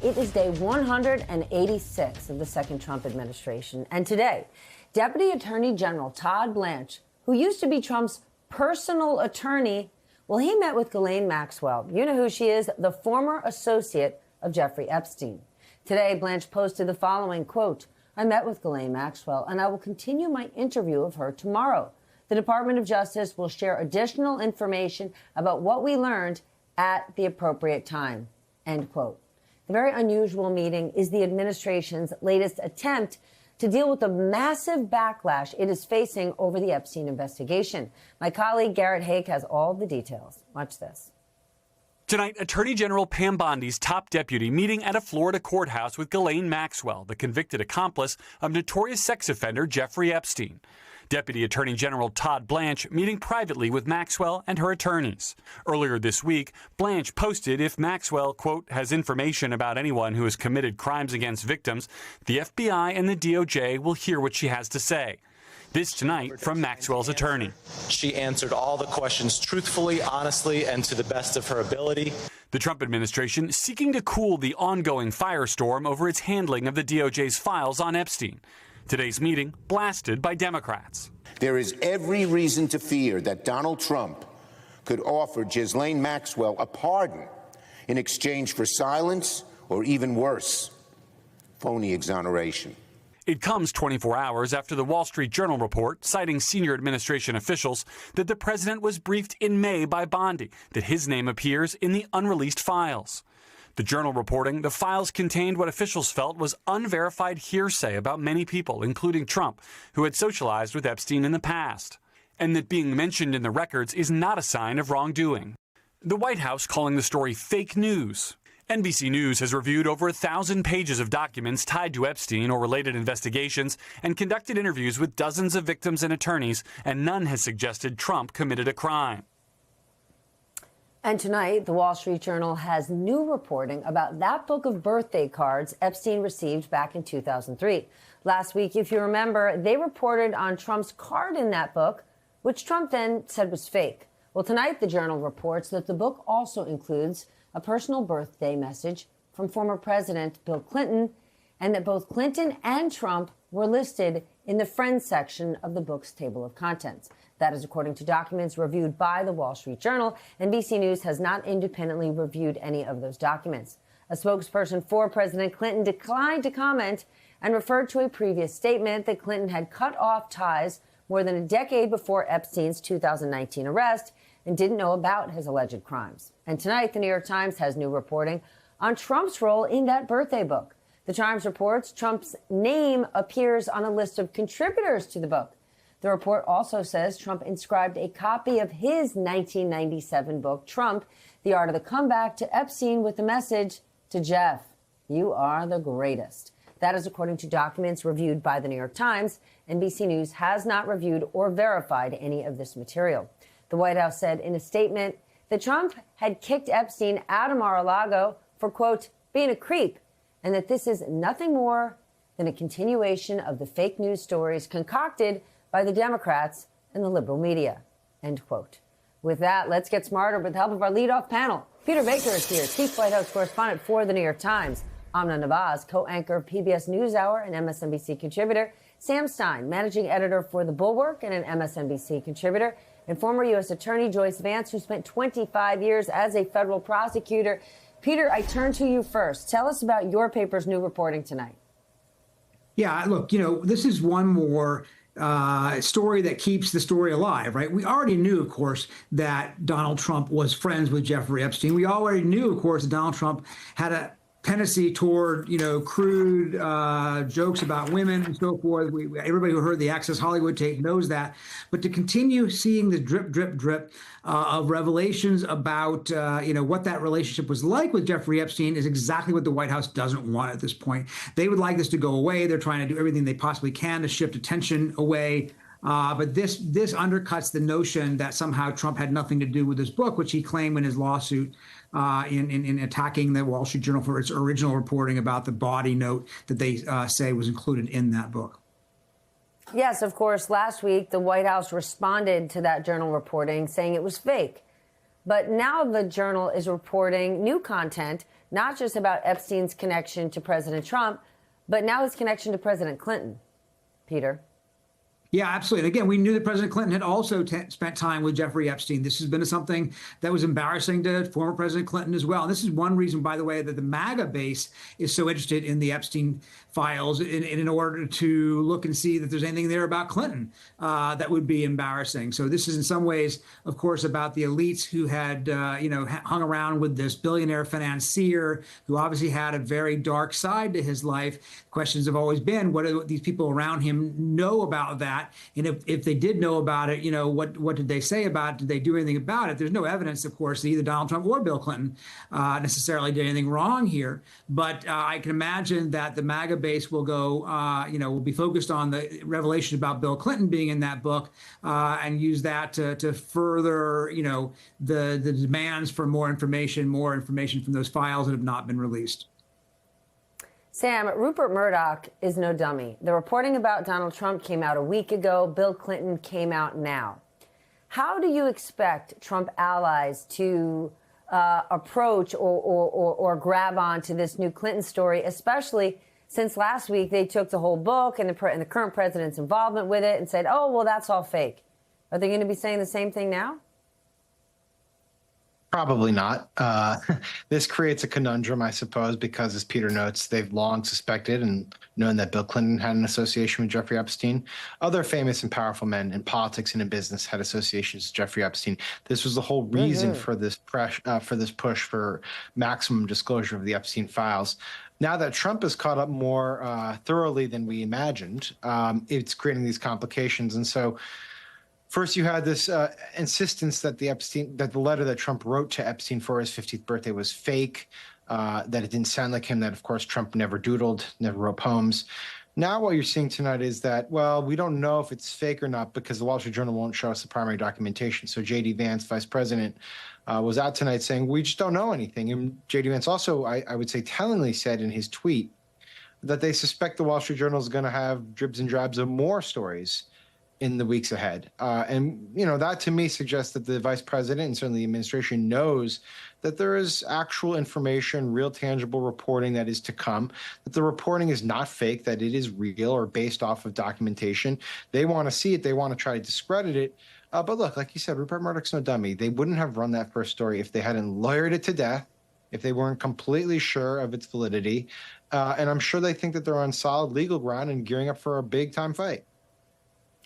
It is day 186 of the second Trump administration. And today, Deputy Attorney General Todd Blanche, who used to be Trump's personal attorney, well, he met with Ghislaine Maxwell. You know who she is, the former associate of Jeffrey Epstein. Today, Blanche posted the following, quote, I met with Ghislaine Maxwell, and I will continue my interview of her tomorrow. The Department of Justice will share additional information about what we learned at the appropriate time, end quote. The very unusual meeting is the administration's latest attempt to deal with the massive backlash it is facing over the Epstein investigation. My colleague Garrett Haake has all the details. Watch this. Tonight, Attorney General Pam Bondi's top deputy meeting at a Florida courthouse with Ghislaine Maxwell, the convicted accomplice of notorious sex offender Jeffrey Epstein. Deputy Attorney General Todd Blanche meeting privately with Maxwell and her attorneys. Earlier this week, Blanche posted if Maxwell, quote, has information about anyone who has committed crimes against victims, the FBI and the DOJ will hear what she has to say. This tonight from Maxwell's attorney. She answered all the questions truthfully, honestly, and to the best of her ability. The Trump administration seeking to cool the ongoing firestorm over its handling of the DOJ's files on Epstein. Today's meeting blasted by Democrats. There is every reason to fear that Donald Trump could offer Ghislaine Maxwell a pardon in exchange for silence or even worse, phony exoneration. It comes 24 hours after the Wall Street Journal report, citing senior administration officials, that the president was briefed in May by Bondi that his name appears in the unreleased files. The Journal reporting the files contained what officials felt was unverified hearsay about many people, including Trump, who had socialized with Epstein in the past, and that being mentioned in the records is not a sign of wrongdoing. The White House calling the story fake news. NBC News has reviewed over 1,000 pages of documents tied to Epstein or related investigations and conducted interviews with dozens of victims and attorneys, and none has suggested Trump committed a crime. And tonight, the Wall Street Journal has new reporting about that book of birthday cards Epstein received back in 2003. Last week, if you remember, they reported on Trump's card in that book, which Trump then said was fake. Well, tonight, the Journal reports that the book also includes a personal birthday message from former President Bill Clinton, and that both Clinton and Trump were listed in the Friends section of the book's table of contents. That is according to documents reviewed by the Wall Street Journal. NBC News has not independently reviewed any of those documents. A spokesperson for President Clinton declined to comment and referred to a previous statement that Clinton had cut off ties more than a decade before Epstein's 2019 arrest and didn't know about his alleged crimes. And tonight, the New York Times has new reporting on Trump's role in that birthday book. The Times reports Trump's name appears on a list of contributors to the book. The report also says Trump inscribed a copy of his 1997 book, Trump, The Art of the Comeback, to Epstein with the message, to Jeff, you are the greatest. That is according to documents reviewed by the New York Times. NBC News has not reviewed or verified any of this material. The White House said in a statement that Trump had kicked Epstein out of Mar-a-Lago for, quote, being a creep, and that this is nothing more than a continuation of the fake news stories concocted by the Democrats and the liberal media, end quote. With that, let's get smarter with the help of our leadoff panel. Peter Baker is here, chief White House correspondent for the New York Times. Amna Nawaz, co-anchor of PBS NewsHour and MSNBC contributor. Sam Stein, managing editor for The Bulwark and an MSNBC contributor. And former U.S. Attorney Joyce Vance, who spent 25 years as a federal prosecutor. Peter, I turn to you first. Tell us about your paper's new reporting tonight. Yeah, look, this is one more story that keeps the story alive, right? We already knew, of course, that Donald Trump was friends with Jeffrey Epstein. We already knew, of course, that Donald Trump had a tendency toward, crude jokes about women and so forth. Everybody who heard the Access Hollywood tape knows that. But to continue seeing the drip, drip, drip of revelations about, what that relationship was like with Jeffrey Epstein is exactly what the White House doesn't want at this point. They would like this to go away. They're trying to do everything they possibly can to shift attention away. But this undercuts the notion that somehow Trump had nothing to do with this book, which he claimed in his lawsuit in attacking the Wall Street Journal for its original reporting about the body note that they say was included in that book. Yes, of course. Last week, the White House responded to that Journal reporting saying it was fake. But now the Journal is reporting new content not just about Epstein's connection to President Trump, but now his connection to President Clinton. Peter. Yeah, absolutely. Again, we knew that President Clinton had also spent time with Jeffrey Epstein. This has been something that was embarrassing to former President Clinton as well. And this is one reason, by the way, that the MAGA base is so interested in the Epstein files in order to look and see that there's anything there about Clinton that would be embarrassing. So this is in some ways, of course, about the elites who had, hung around with this billionaire financier who obviously had a very dark side to his life. Questions have always been, what do these people around him know about that? And if they did know about it, what did they say about it? Did they do anything about it? There's no evidence, of course, that either Donald Trump or Bill Clinton necessarily did anything wrong here. But I can imagine that the MAGA base will go, will be focused on the revelation about Bill Clinton being in that book and use that to further, the demands for more information from those files that have not been released. Sam, Rupert Murdoch is no dummy. The reporting about Donald Trump came out a week ago. Bill Clinton came out now. How do you expect Trump allies to approach or grab onto this new Clinton story, especially since last week they took the whole book and the current president's involvement with it and said, oh, well, that's all fake. Are they going to be saying the same thing now? Probably not. This creates a conundrum, I suppose, because as Peter notes, they've long suspected and known that Bill Clinton had an association with Jeffrey Epstein. Other famous and powerful men in politics and in business had associations with Jeffrey Epstein. This was the whole reason for this push for maximum disclosure of the Epstein files. Now that Trump has caught up more thoroughly than we imagined, it's creating these complications. And so first, you had this insistence that the letter that Trump wrote to Epstein for his 50th birthday was fake, that it didn't sound like him, that, of course, Trump never doodled, never wrote poems. Now what you're seeing tonight is that, well, we don't know if it's fake or not because the Wall Street Journal won't show us the primary documentation. So J.D. Vance, vice president, was out tonight saying, we just don't know anything. And J.D. Vance also, I would say, tellingly said in his tweet that they suspect the Wall Street Journal is going to have dribs and drabs of more stories in the weeks ahead. And, that to me suggests that the vice president and certainly the administration knows that there is actual information, real tangible reporting that is to come, that the reporting is not fake, that it is real or based off of documentation. They want to see it. They want to try to discredit it. But look, like you said, Rupert Murdoch's no dummy. They wouldn't have run that first story if they hadn't lawyered it to death, if they weren't completely sure of its validity. And I'm sure they think that they're on solid legal ground and gearing up for a big-time fight.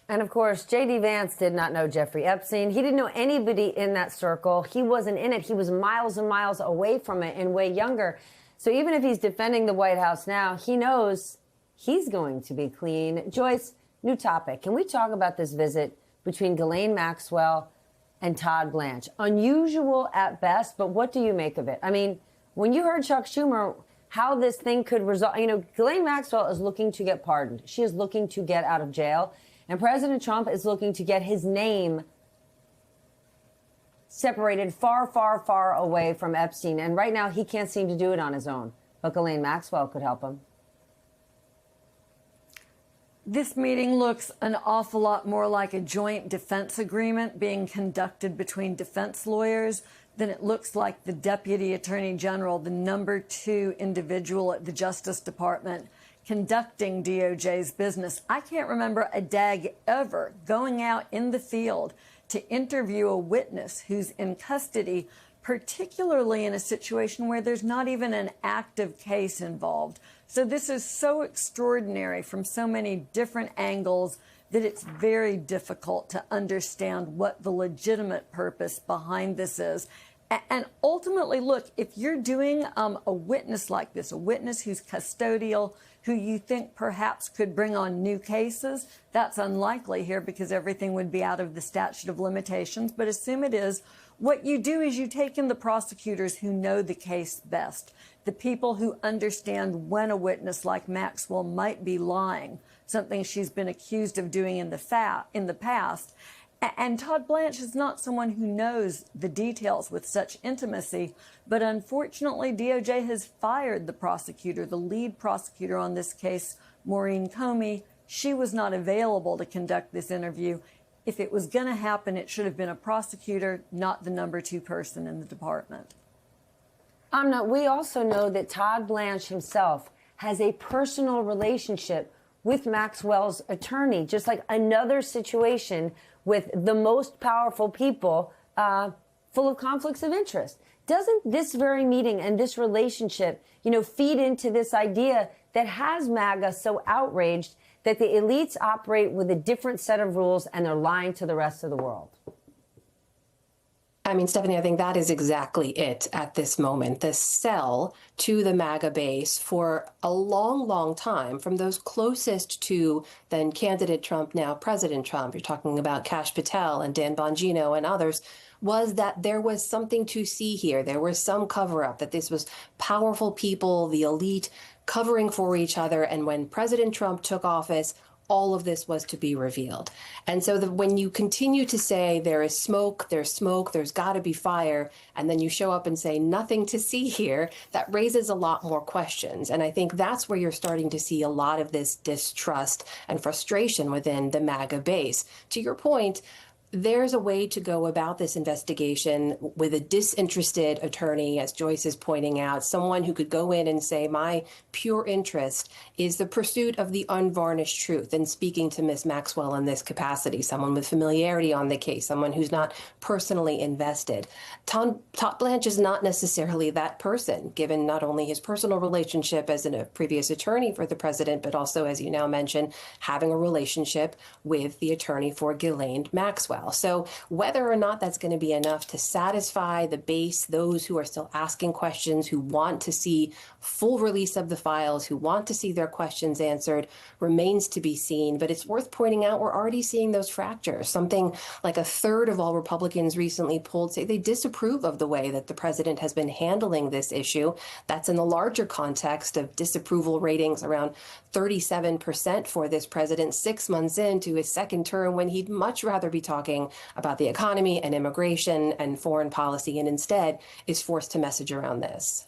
And of course, J.D. Vance did not know Jeffrey Epstein. He didn't know anybody in that circle. He wasn't in it. He was miles and miles away from it and way younger. So even if he's defending the White House now, he knows he's going to be clean. Joyce, new topic. Can we talk about this visit between Ghislaine Maxwell and Todd Blanche? Unusual at best, but what do you make of it? I mean, when you heard Chuck Schumer, how this thing could resolve, Ghislaine Maxwell is looking to get pardoned. She is looking to get out of jail. And President Trump is looking to get his name separated far, far, far away from Epstein. And right now, he can't seem to do it on his own. But Ghislaine Maxwell could help him. This meeting looks an awful lot more like a joint defense agreement being conducted between defense lawyers than it looks like the Deputy Attorney General, the number 2 individual at the Justice Department, conducting DOJ's business. I can't remember a DAG ever going out in the field to interview a witness who's in custody, particularly in a situation where there's not even an active case involved. So this is so extraordinary from so many different angles that it's very difficult to understand what the legitimate purpose behind this is. And ultimately, look, if you're doing a witness like this, a witness who's custodial, who you think perhaps could bring on new cases, that's unlikely here because everything would be out of the statute of limitations. But assume it is. What you do is you take in the prosecutors who know the case best, the people who understand when a witness like Maxwell might be lying, something she's been accused of doing in the past. And Todd Blanche is not someone who knows the details with such intimacy, but unfortunately, DOJ has fired the prosecutor, the lead prosecutor on this case, Maureen Comey. She was not available to conduct this interview. If it was going to happen, it should have been a prosecutor, not the number 2 person in the department. Amna, we also know that Todd Blanche himself has a personal relationship with Maxwell's attorney, just like another situation with the most powerful people full of conflicts of interest. Doesn't this very meeting and this relationship, feed into this idea that has MAGA so outraged that the elites operate with a different set of rules and they're lying to the rest of the world? I mean, Stephanie, I think that is exactly it at this moment. The sell to the MAGA base for a long, long time, from those closest to then candidate Trump, now President Trump, you're talking about Kash Patel and Dan Bongino and others, was that there was something to see here. There was some cover up, that this was powerful people, the elite, covering for each other. And when President Trump took office, all of this was to be revealed. And so when you continue to say there is smoke, there's got to be fire, and then you show up and say nothing to see here, that raises a lot more questions. And I think that's where you're starting to see a lot of this distrust and frustration within the MAGA base. To your point, there's a way to go about this investigation with a disinterested attorney, as Joyce is pointing out, someone who could go in and say, my pure interest is the pursuit of the unvarnished truth, and speaking to Ms. Maxwell in this capacity, someone with familiarity on the case, someone who's not personally invested. Todd Blanche is not necessarily that person, given not only his personal relationship as a previous attorney for the president, but also, as you now mentioned, having a relationship with the attorney for Ghislaine Maxwell. So whether or not that's going to be enough to satisfy the base, those who are still asking questions, who want to see full release of the files, who want to see their questions answered, remains to be seen. But it's worth pointing out we're already seeing those fractures. Something like a third of all Republicans recently polled say they disapprove of the way that the president has been handling this issue. That's in the larger context of disapproval ratings around 37% for this president 6 months into his second term, when he'd much rather be talking about the economy and immigration and foreign policy, and instead is forced to message around this.